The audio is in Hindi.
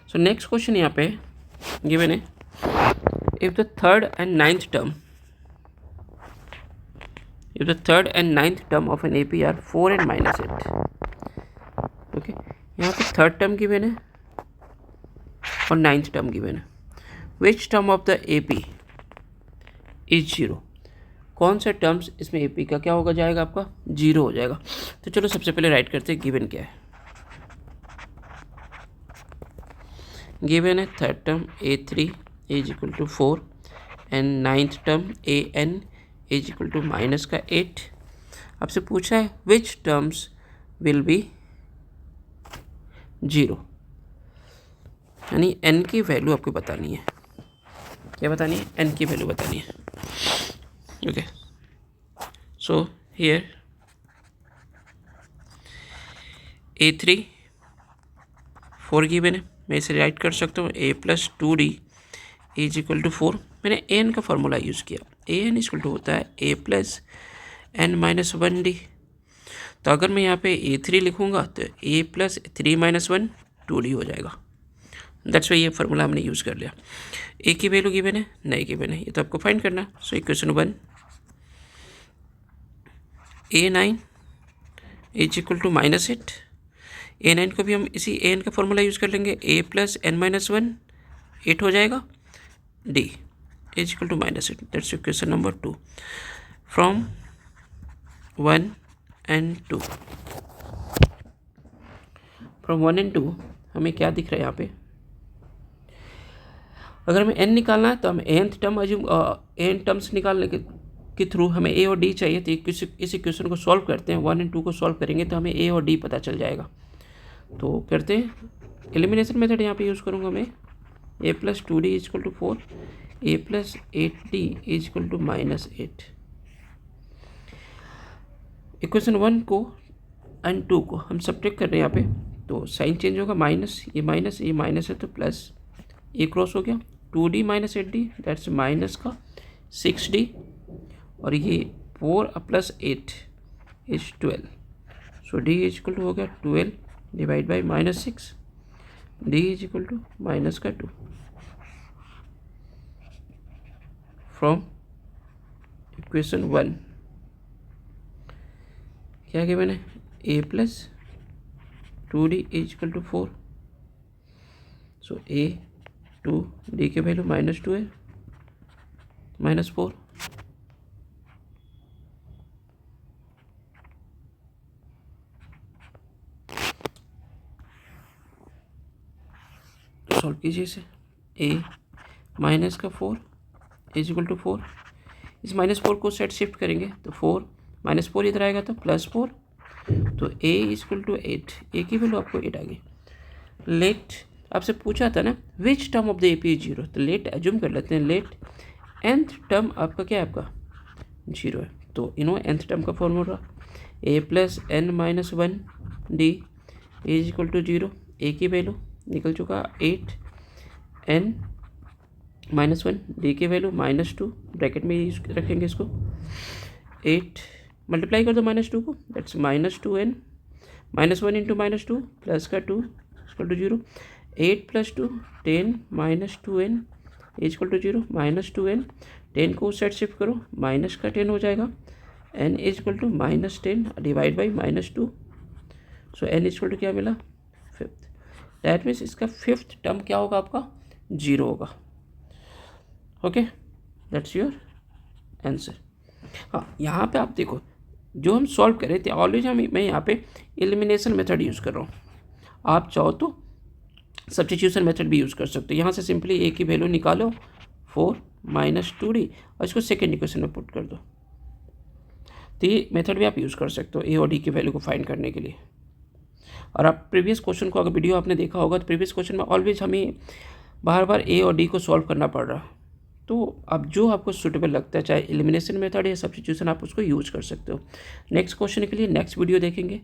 सो नेक्स्ट क्वेश्चन यहाँ पे गिवन है, if the third and ninth term of an AP are 4 and minus 8. Okay, यहाँ पे थर्ड टर्म गिवन है और नाइन्थ टर्म गिवन है. विच term of the AP is 0. कौन सा टर्म्स इसमें AP का क्या होगा जाएगा आपका 0 हो जाएगा. तो चलो सबसे पहले राइट करते हैं गिवन क्या है. गिवन है third term A3 is equal to 4 and ninth term AN is equal to minus का 8. आपसे पूछा है विच टर्म्स विल बी 0, यानी n की वैल्यू आपको बतानी है. क्या बतानी है? n की वैल्यू बतानी है. Okay, so here A3 4 given है. मैं इसे राइट कर सकता हूँ A plus 2D is equal to 4. मैंने an का फॉर्मूला यूज़ किया. an इक्वल टू होता है A plus n minus 1D. तो अगर मैं यहाँ पे A3 लिखूँगा तो A प्लस 3 माइनस 1 2D हो जाएगा. दैट्स वाई ये फार्मूला हमने यूज़ कर लिया. A की वैल्यू गिवन है, नहीं गिवन है, ये तो आपको फाइंड करना. So equation 1 A9 is equal to minus 8. A9 को भी हम इसी an का फॉर्मूला यूज़ कर लेंगे. A प्लस n माइनस 1 8 हो जाएगा. D is equal to minus 8. That's equation number 2 from 1 and 2. From 1 and 2 हमें क्या दिख रहा है यहाँ पे. अगर हमें n निकालना है तो हमें nth टर्म n टर्म्स निकालने के थ्रू हमें a और d चाहिए. तो इस इक्वेशन को सॉल्व करते हैं. 1 and 2 को सॉल्व करेंगे तो हमें a और d पता चल जाएगा. तो करते हैं एलिमिनेशन मेथड. यहाँ पे यूज़ करूँगा मैं. a plus 2d is equal to 4, a plus 8d is equal to minus 8. Equation 1 को एंड 2 को हम सब्ट्रैक्ट कर रहे हैं यहाँ पे. तो साइन चेंज होगा. माइनस ये माइनस है तो प्लस ये क्रॉस हो गया. 2d minus 8d that's minus का 6d और ये 4 plus 8 is 12. So d is equal to हो गया 12 divide by minus 6. d is equal to minus का 2 फ्रॉम इक्वेशन 1. क्या क्या मैंने a plus 2d is equal to 4. So a 2d की वैल्यू माइनस 2 है, माइनस 4. सॉल्व कीजिए इसे. a माइनस का 4 इज इक्वल टू 4. इस माइनस 4 को सेट शिफ्ट करेंगे तो 4 माइनस 4 इधर आएगा तो प्लस 4. तो a is equal to 8. a की वैल्यू आपको 8 आ गई. लेट आपसे पूछा था ना which term of the AP is 0. तो लेट एज्यूम कर लेते हैं. लेट nth टर्म आपका क्या है, आपका 0 है. तो nth टर्म का formula a plus n minus 1d is equal to 0. a की वैल्यू निकल चुका 8, n माइनस 1 d की वैल्यू माइनस 2. ब्रैकेट में यूज रखेंगे इसको. 8 मल्टीप्लाई कर दो माइनस 2 को. That's minus 2n minus 1 into minus 2 plus का 2 equal to 0. 8 plus 2 10 minus 2n equal to 0. Minus 2n 10 को सेट शिफ्ट करो माइनस का 10 हो जाएगा. n equal to minus 10 divide by minus 2. So n equal to क्या मिला 5th. दैट मीन्स इसका 5th टर्म क्या होगा, आपका 0 होगा. Okay, that's your answer. हाँ, यहाँ पे आप देखो जो हम सॉल्व कर रहे थे ऑलवेज मैं यहाँ पे एलिमिनेशन मेथड यूज़ कर रहा हूँ. आप चाहो तो सब्स्टिट्यूशन मेथड भी यूज़ कर सकते हो. यहाँ से सिंपली a की वैल्यू निकालो 4 माइनस 2d और इसको सेकेंड इक्वेशन में पुट कर दो. तो ये मेथड भी आप यूज़ कर सकते हो a और d की वैल्यू को फाइंड करने के लिए. और आप प्रीवियस क्वेश्चन को अगर वीडियो आपने देखा होगा तो प्रीवियस क्वेश्चन में ऑलवेज हमें बार बार a और d को सॉल्व करना पड़ रहा है. तो अब जो आपको सूटेबल लगता है चाहे एलिमिनेशन मेथड या सब्स्टिट्यूशन आप उसको यूज़ कर सकते हो. नेक्स्ट क्वेश्चन के लिए नेक्स्ट वीडियो देखेंगे.